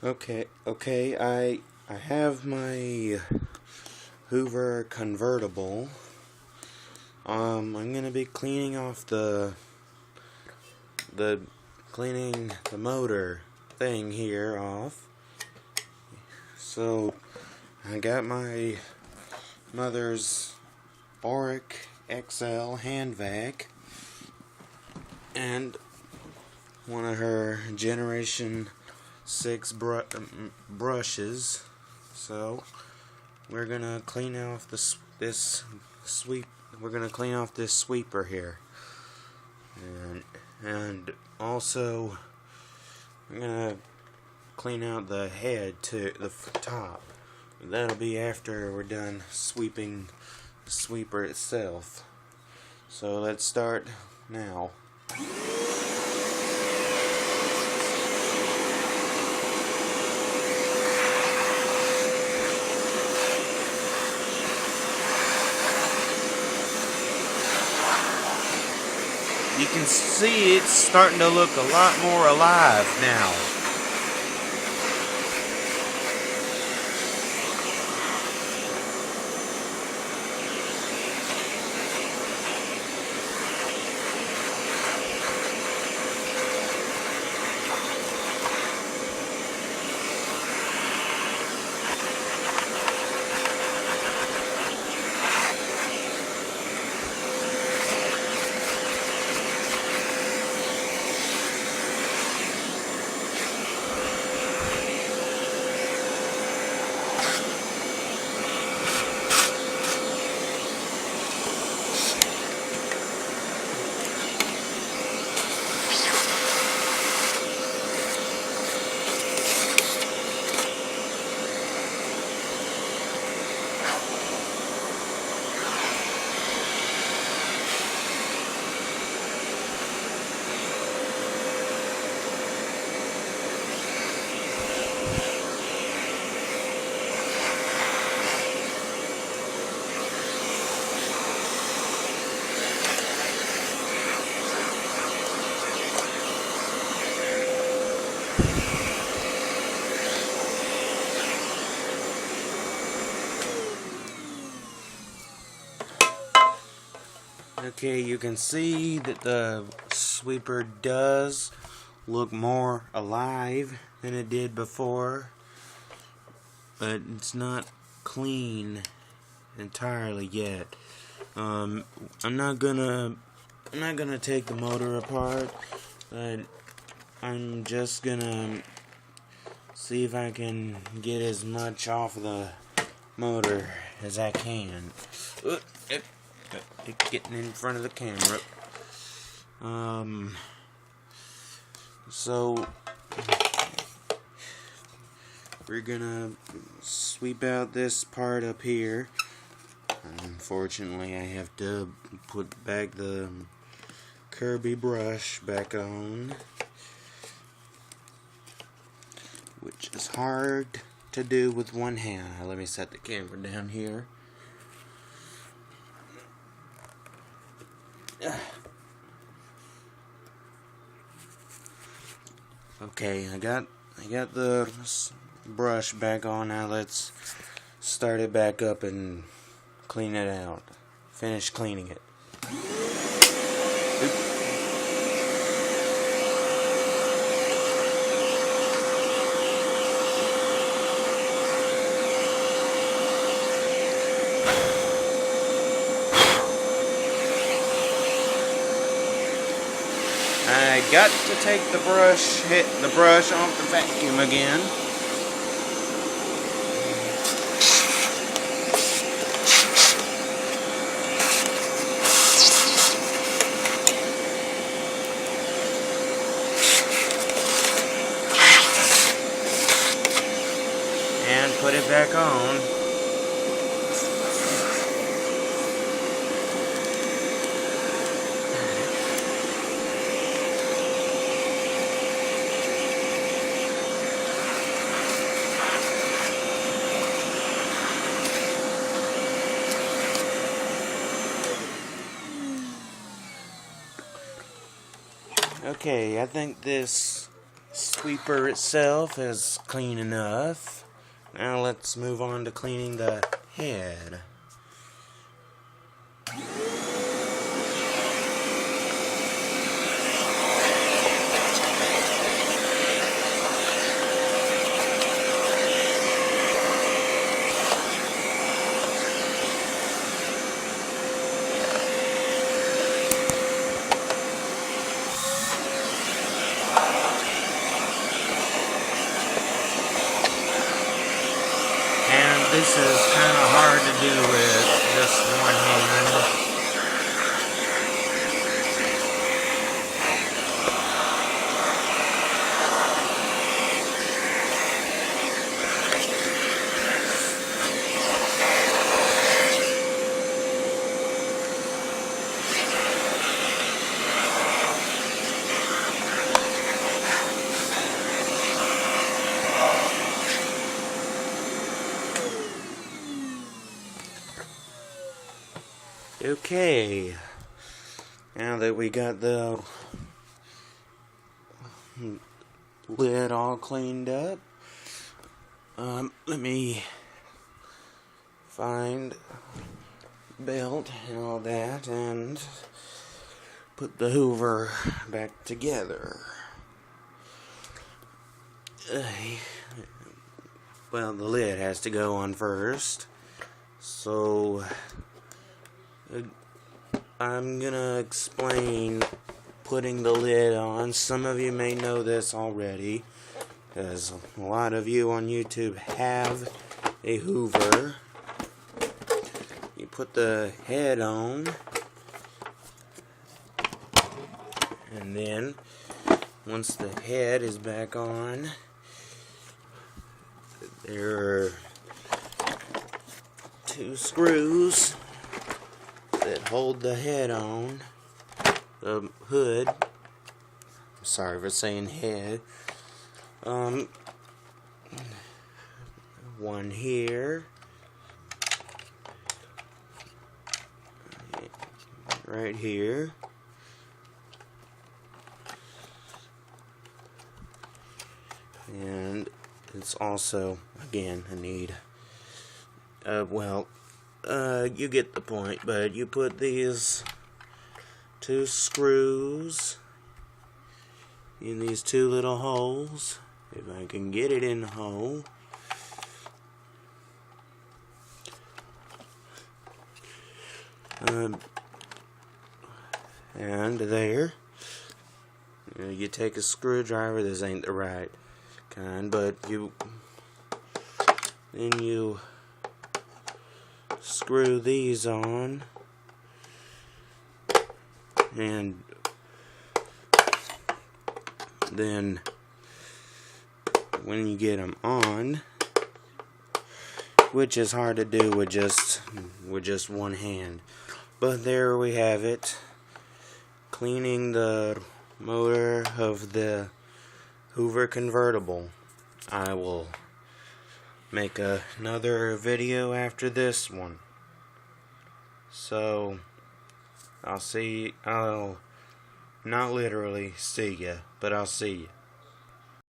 Okay, I have my Hoover Convertible. I'm gonna be cleaning off the cleaning the motor thing here off. So I got my mother's Auric XL hand vac and one of her Generation 6 brushes. So we're gonna clean off this sweep. We're gonna clean off this sweeper here, and also we're gonna clean out the head to the top. That'll be after we're done sweeping the sweeper itself. So let's start now. You can see it's starting to look a lot more alive now. Okay, you can see that the sweeper does look more alive than it did before, but it's not clean entirely yet. I'm not gonna take the motor apart, but I'm just gonna see if I can get as much off of the motor as I can. Getting in front of the camera. So we're gonna sweep out this part up here. Unfortunately, I have to put back the Kirby brush back on, which is hard to do with one hand. Let me set the camera down here. Okay, I got the brush back on. Now let's start it back up and clean it out. Finish cleaning it. I got to take the brush off the vacuum again. And put it back on. Okay, I think this Sweeper itself is clean enough. Now let's move on to cleaning the head. This is kind of hard to do with just one hand. Okay, now that we got the lid all cleaned up, let me find belt and all that and put the Hoover back together. Well, the lid has to go on first, so I'm gonna explain putting the lid on. Some of you may know this already, because a lot of you on YouTube have a Hoover. You put the head on, and then once the head is back on, there are 2 screws that hold the head on, the hood. I'm sorry for saying head. One here, right here, and it's also, again, a need. You get the point, but you put these 2 screws in these 2 little holes, if I can get it in the hole. And there, you take a screwdriver. This ain't the right kind, but then you screw these on, and then when you get them on, which is hard to do with just one hand, but there we have it, cleaning the motor of the Hoover Convertible. I will make another video after this one. So I'll not literally see ya, but I'll see ya.